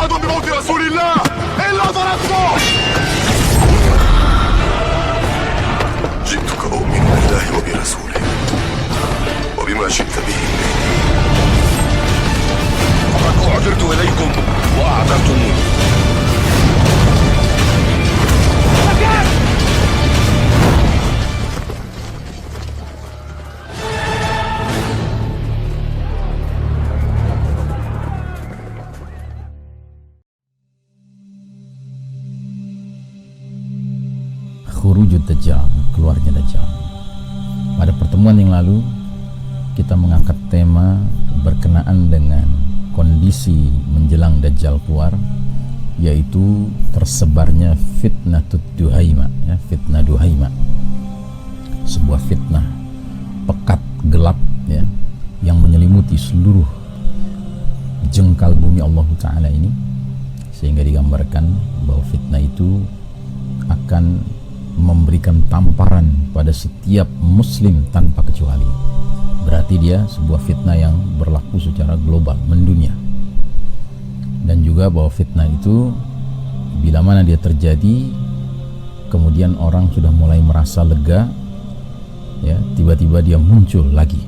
أحد بموت رسول الله إلا ضربته. جئتك أؤمن بالله وبرسوله وبما جئت به فقد أعذرت إليكم وأعذرتموني. Khurujud Dajjal, keluarnya Dajjal. Pada pertemuan yang lalu kita mengangkat tema berkenaan dengan kondisi menjelang Dajjal keluar, yaitu tersebarnya fitnah Duhaima, ya, fitnah Duhaima, sebuah fitnah pekat gelap, ya, yang menyelimuti seluruh jengkal bumi Allah Ta'ala ini, sehingga digambarkan bahwa fitnah itu akan memberikan tamparan pada setiap muslim tanpa kecuali. Berarti dia sebuah fitnah yang berlaku secara global, mendunia. Dan juga bahwa fitnah itu bila mana dia terjadi, kemudian orang sudah mulai merasa lega, ya, tiba-tiba dia muncul lagi.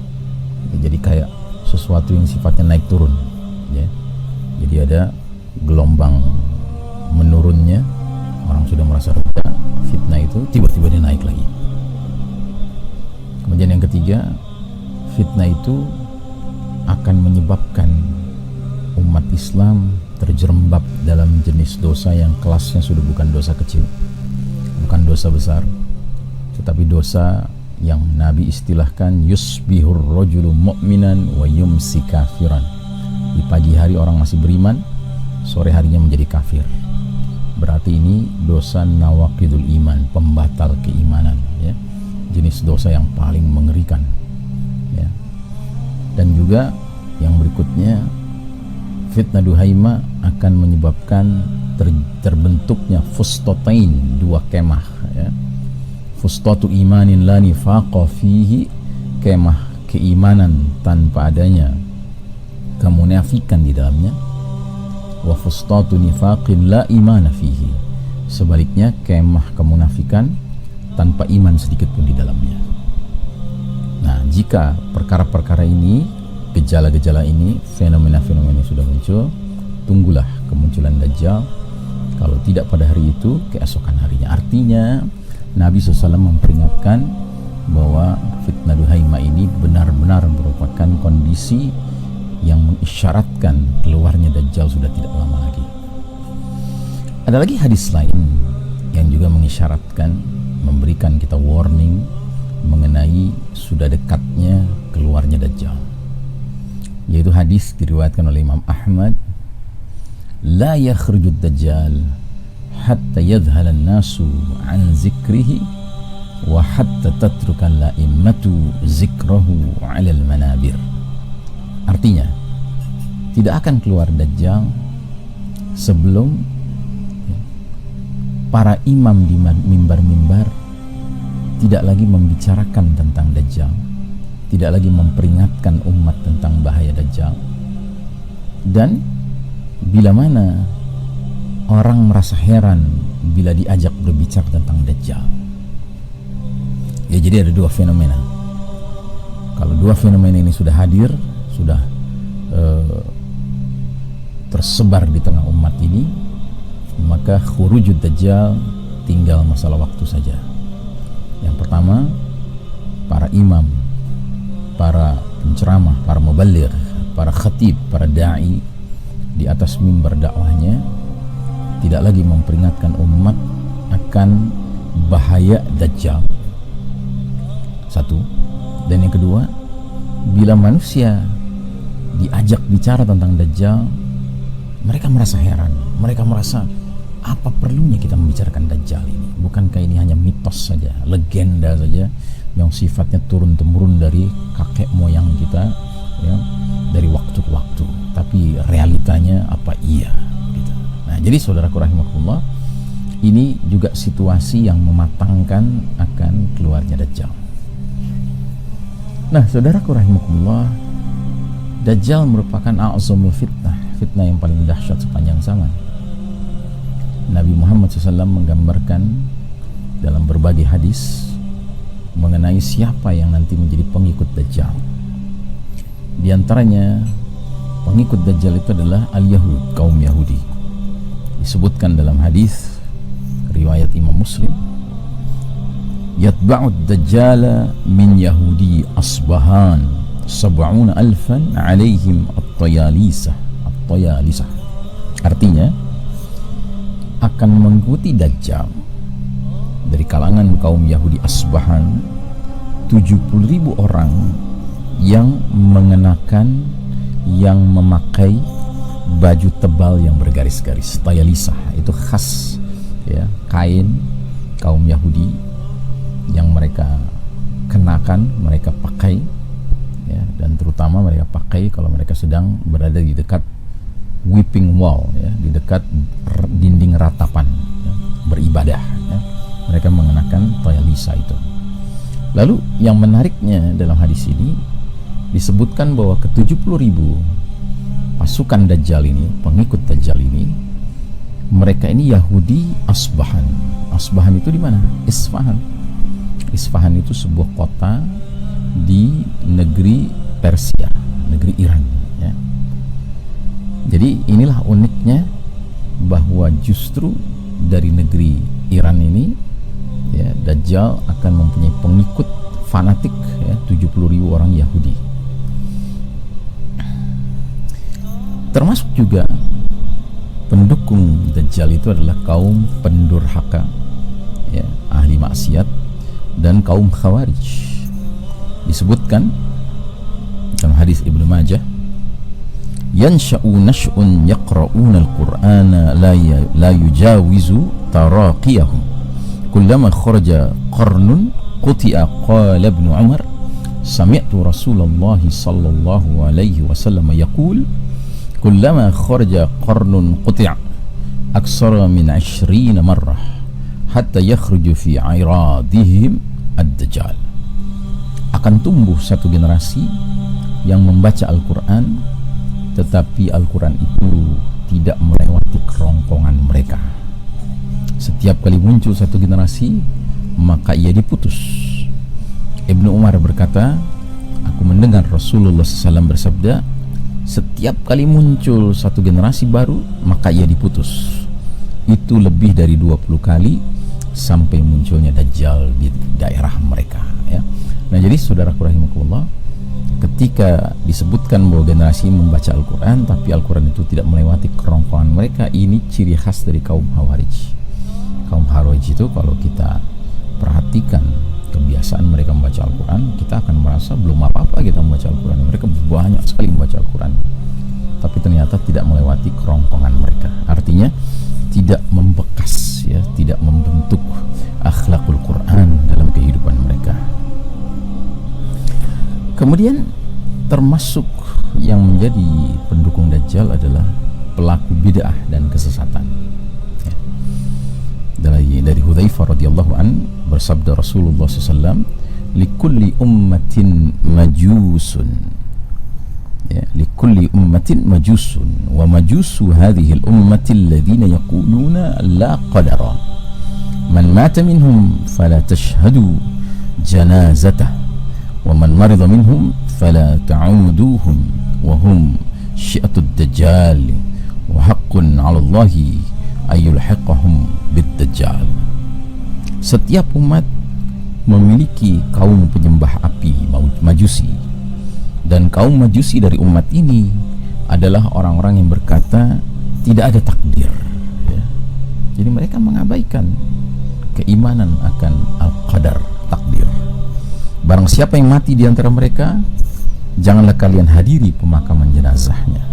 Jadi kayak sesuatu yang sifatnya naik turun, ya. Jadi ada gelombang menurunnya, orang sudah merasa reda, fitnah itu tiba-tiba dia naik lagi. Kemudian yang ketiga, fitnah itu akan menyebabkan umat Islam terjerembab dalam jenis dosa yang kelasnya sudah bukan dosa kecil, bukan dosa besar, tetapi dosa yang Nabi istilahkan yusbihur rajulu mu'minan wa yumsi kafiran. Di pagi hari orang masih beriman, sore harinya menjadi kafir. Berarti ini dosa nawaqidul iman, pembatal keimanan, ya. Jenis dosa yang paling mengerikan, ya. Dan juga yang berikutnya, fitnah Duhaima akan menyebabkan terbentuknya fustatain, dua kemah, ya. Fustatu imanin la nifaqa fihi, kemah keimanan tanpa adanya kemunafikan di dalamnya. Wa fustatu nifaqin la imana fihi, sebaliknya kemah kemunafikan tanpa iman sedikit pun di dalamnya. Nah, jika perkara-perkara ini, gejala-gejala ini, fenomena-fenomena sudah muncul, tunggulah kemunculan Dajjal. Kalau tidak pada hari itu, keesokan harinya. Artinya Nabi SAW memperingatkan bahwa fitnah Duhaima ini benar-benar merupakan kondisi yang mengisyaratkan keluarnya Dajjal sudah tidak lama lagi. Ada lagi hadis lain yang juga mengisyaratkan, memberikan kita warning mengenai sudah dekatnya keluarnya Dajjal, yaitu hadis diriwayatkan oleh Imam Ahmad, la yakhrujud Dajjal hatta yadhhala an-nasu an zikrihi wa hatta tatruka al-la'immatu zikrahu 'ala al-manabir. Artinya, tidak akan keluar Dajjal sebelum para imam di mimbar-mimbar tidak lagi membicarakan tentang Dajjal, tidak lagi memperingatkan umat tentang bahaya Dajjal. Dan bila mana orang merasa heran bila diajak berbicara tentang Dajjal, ya, jadi ada dua fenomena. Kalau dua fenomena ini sudah hadir, sudah tersebar di tengah umat ini, maka khurujud Dajjal tinggal masalah waktu saja. Yang pertama, para imam, para penceramah, para muballigh, para khatib, para da'i di atas mimbar dakwahnya tidak lagi memperingatkan umat akan bahaya Dajjal. Satu. Dan yang kedua, bila manusia diajak bicara tentang Dajjal, mereka merasa heran, mereka merasa apa perlunya kita membicarakan Dajjal ini? Bukankah ini hanya mitos saja, legenda saja yang sifatnya turun-temurun dari kakek moyang kita, ya, dari waktu ke waktu, tapi realitanya apa iya gitu. Nah, jadi saudaraku rahimakumullah, ini juga situasi yang mematangkan akan keluarnya Dajjal. Nah, saudaraku rahimakumullah, Dajjal merupakan a'zamul fitnah, fitnah yang paling dahsyat sepanjang zaman. Nabi Muhammad SAW menggambarkan dalam berbagai hadis mengenai siapa yang nanti menjadi pengikut Dajjal. Di antaranya pengikut Dajjal itu adalah al-Yahud, kaum Yahudi. Disebutkan dalam hadis riwayat Imam Muslim, yatba'ud Dajjala min Yahudi Asbahan 70,000 alaihim at-tayalisah. Artinya akan mengikuti Dajjal dari kalangan kaum Yahudi Asbahan 70,000 orang yang mengenakan, yang memakai baju tebal yang bergaris-garis. Tayalisah itu khas ya, kain kaum Yahudi yang mereka kenakan, mereka pakai ya, dan terutama mereka pakai kalau mereka sedang berada di dekat weeping wall ya, di dekat dinding ratapan ya, beribadah ya. Mereka mengenakan tayalisa itu. Lalu yang menariknya dalam hadis ini disebutkan bahwa ke-70,000 pasukan Dajjal ini, pengikut Dajjal ini, mereka ini Yahudi Asbahan. Asbahan itu di mana? Isfahan. Isfahan itu sebuah kota di negeri Persia, negeri Iran ya. Jadi inilah uniknya bahwa justru dari negeri Iran ini ya, Dajjal akan mempunyai pengikut fanatik ya, 70,000 orang Yahudi. Termasuk juga pendukung Dajjal itu adalah kaum pendurhaka ya, ahli maksiat dan kaum Khawarij. Disebutkan dalam hadis Ibnu Majah, yansha'u nash'un yaqra'una al-Qur'ana la yujawizu taraqiyahum kullama kharaja qarnun quti'a. Qala Ibnu Umar sami'tu Rasulullah sallallahu alaihi wasallam yaqul kullama kharaja qarnun quti'a aksara min 20 marrah hatta yakhruju fi iradihim ad-Dajjal. Akan tumbuh satu generasi yang membaca Al-Quran, tetapi Al-Quran itu tidak melewati kerongkongan mereka. Setiap kali muncul satu generasi, maka ia diputus. Ibnu Umar berkata, aku mendengar Rasulullah SAW bersabda, setiap kali muncul satu generasi baru, maka ia diputus. Itu lebih dari 20 kali sampai munculnya Dajjal di daerah mereka ya. Nah, jadi saudaraku rahimakumullah, ketika disebutkan bahwa generasi membaca Al-Quran tapi Al-Quran itu tidak melewati kerongkongan mereka, ini ciri khas dari kaum Khawarij. Kaum Khawarij itu kalau kita perhatikan kebiasaan mereka membaca Al-Quran, kita akan merasa belum apa-apa kita membaca Al-Quran. Mereka banyak sekali membaca Al-Quran, tapi ternyata tidak melewati kerongkongan mereka. Artinya tidak membekas ya, tidak membentuk akhlakul Quran dalam kehidupan mereka. Kemudian termasuk yang menjadi pendukung Dajjal adalah pelaku bid'ah dan kesesatan ya. Dari Hudzaifah radhiyallahu an bersabda Rasulullah SAW, likulli ummatin majusun ya, likulli ummatin majusun wa majusu hadhihi al-ummati alladhina yaquluna la qadara man mata minhum fala tashhadu janazatah wa man marida minhum fala ta'uduhum wa hum syi'atud dajjal wa haqqun 'ala Allahi ayyulhiqahum bid-dajjal. Setiap umat memiliki kaum penyembah api majusi, dan kaum majusi dari umat ini adalah orang-orang yang berkata tidak ada takdir ya. Jadi mereka mengabaikan keimanan akan al-qadar, takdir. Barang siapa yang mati di antara mereka, janganlah kalian hadiri pemakaman jenazahnya.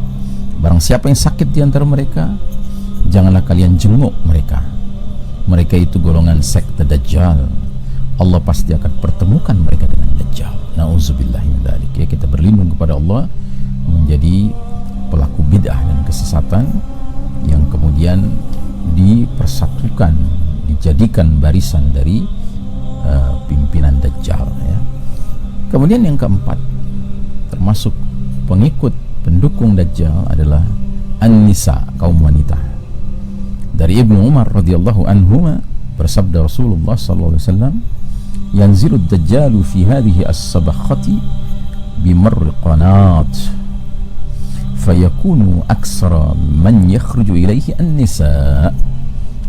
Barang siapa yang sakit di antara mereka, janganlah kalian jenguk mereka. Mereka itu golongan sekte Dajjal. Allah pasti akan pertemukan mereka dengan Dajjal. Nauzubillahi min dzalik. Ya, kita berlindung kepada Allah menjadi pelaku bid'ah dan kesesatan yang kemudian dipersatukan, dijadikan barisan dari pimpinan Dajjal ya. Kemudian yang keempat, termasuk pengikut pendukung Dajjal adalah an-nisa, kaum wanita. Dari Ibnu Umar radhiyallahu anhuma bersabda Rasulullah sallallahu alaihi wasallam, yanzilu ad-dajjalu fi hadhihi as-sabakhati bimarri qanat fayakunu aksara man yakhruju ilaihi an-nisa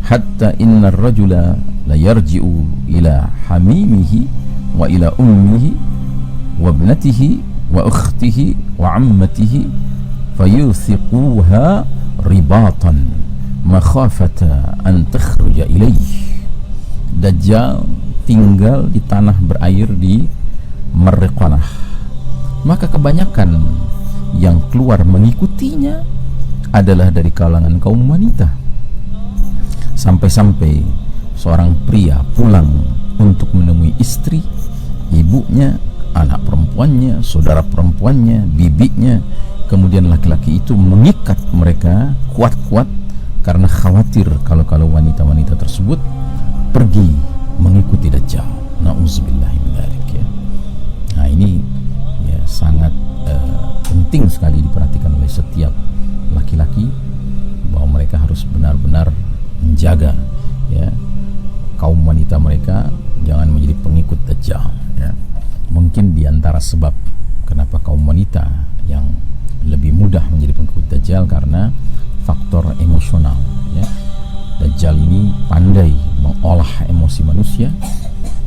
hatta inna ar-rajula la yarji'u ila hamimihi wa ila ummihi wa ibnatihi wa ukhtihi wa ammatihi fayuthiquha ribatan makhafata an takhruja ilaih. Dajjal tinggal di tanah berair di Marriqanah, maka kebanyakan yang keluar mengikutinya adalah dari kalangan kaum wanita, sampai-sampai seorang pria pulang untuk menemui istri, ibunya, anak perempuannya, saudara perempuannya, bibinya, kemudian laki-laki itu mengikat mereka kuat-kuat karena khawatir kalau wanita-wanita tersebut pergi mengikuti Dajjal. Na'udzubillahi min dzalik ya. Nah, ini ya sangat penting sekali diperhatikan oleh setiap laki-laki, bahwa mereka harus benar-benar menjaga ya kaum wanita mereka jangan menjadi pengikut Dajjal ya. Mungkin diantara sebab kenapa kaum wanita yang lebih mudah menjadi pengikut Dajjal karena faktor emosional ya. Dajjal ini pandai mengolah emosi manusia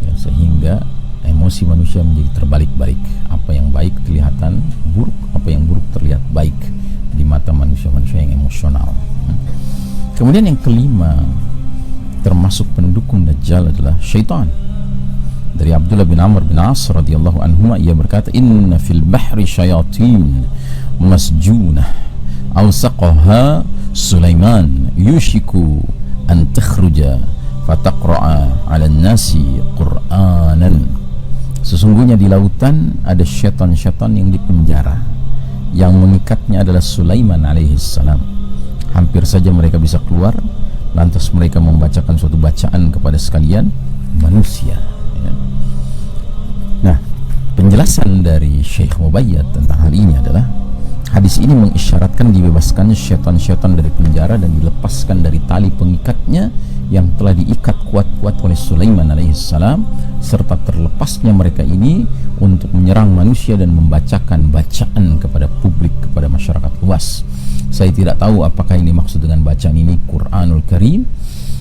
ya, sehingga emosi manusia menjadi terbalik-balik. Apa yang baik kelihatan buruk, apa yang buruk terlihat baik di mata manusia-manusia yang emosional. Kemudian yang kelima, termasuk pendukung Dajjal adalah syaitan. Dari Abdullah bin Amr bin As radhiyallahu anhuma, ia berkata, inna fil bahri syayatin masjunah awsaqaha Sulaiman yushiku an takhruja fataqra'a 'ala an-nasi Qur'anan. Sesungguhnya di lautan ada syaitan-syaitan yang dipenjara, yang mengikatnya adalah Sulaiman alaihissalam. Hampir saja mereka bisa keluar, lantas mereka membacakan suatu bacaan kepada sekalian manusia ya. Nah, penjelasan dari Syekh Mubayyad tentang hal ini adalah hadis ini mengisyaratkan dibebaskannya syaitan-syaitan dari penjara dan dilepaskan dari tali pengikatnya yang telah diikat kuat-kuat oleh Sulaiman alaihissalam, serta terlepasnya mereka ini untuk menyerang manusia dan membacakan bacaan kepada publik, kepada masyarakat luas. Saya tidak tahu apakah ini maksud dengan bacaan ini Quranul Karim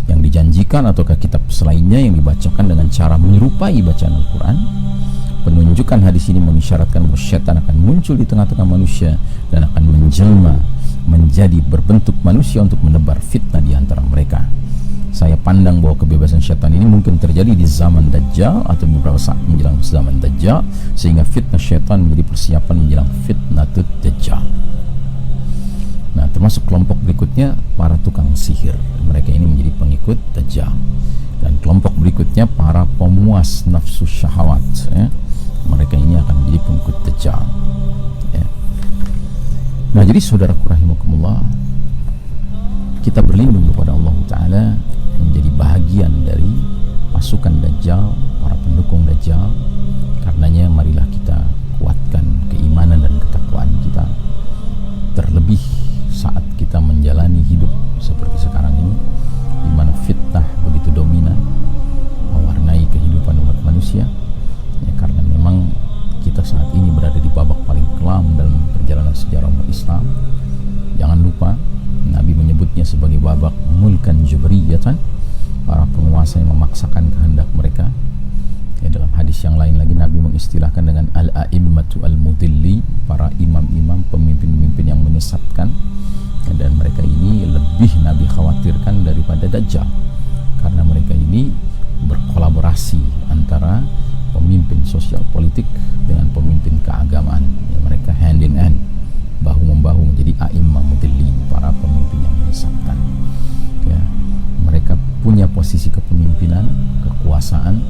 yang dijanjikan, ataukah kitab selainnya yang dibacakan dengan cara menyerupai bacaan Al-Quran. Penunjukan hadis ini mengisyaratkan bahwa syaitan akan muncul di tengah-tengah manusia dan akan menjelma menjadi berbentuk manusia untuk menebar fitnah di antara mereka. Saya pandang bahwa kebebasan syaitan ini mungkin terjadi di zaman Dajjal atau beberapa saat menjelang zaman Dajjal, sehingga fitnah syaitan menjadi persiapan menjelang fitnatul Dajjal. Nah, termasuk kelompok berikutnya para tukang sihir. Mereka ini menjadi pengikut Dajjal. Dan kelompok berikutnya para pemuas nafsu syahwat ya. Mereka ini akan menjadi pengikut Dajjal ya. Nah, jadi saudaraku rahimakumullah, kita berlindung kepada Allah Ta'ala menjadi bahagian dari pasukan Dajjal, para pendukung Dajjal. Karenanya marilah kita kuatkan keimanan dan ketakwaan kita, terlebih saat kita menjalani hidup seperti sekarang ini, di mana fitnah begitu dominan mewarnai kehidupan umat manusia ya. Karena memang kita saat ini berada di babak paling kelam dalam perjalanan sejarah umat Islam. Jangan lupa Nabi menyebutnya sebagai babak mulkan jabriyatan, para penguasa yang memaksakan kehendak mereka ya. Dalam hadis yang lain lagi Nabi mengistilahkan dengan al-a'immatu al-mudilli, para imam-imam, pemimpin-pemimpin yang menyesatkan ya. Dan mereka ini lebih Nabi khawatirkan daripada Dajjal, karena mereka ini berkolaborasi antara pemimpin sosial politik dengan pemimpin keagamaan ya. Mereka hand in hand, bahu-membahu menjadi a'immah mudillin, para pemimpin yang menyesatkan ya. Mereka punya posisi kepemimpinan, kekuasaan,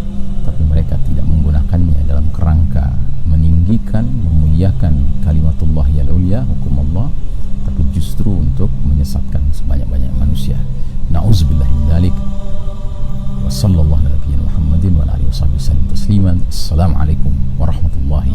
tapi mereka tidak menggunakannya dalam kerangka meninggikan, memuliakan kalimatullah yang ulia, hukum Allah, tapi justru untuk menyesatkan sebanyak-banyak manusia. Na'udzubillahi min dzalik. Wa sallallahu ala nabiyyina Muhammadin wa ala alihi wasallam tasliman. Assalamualaikum warahmatullahi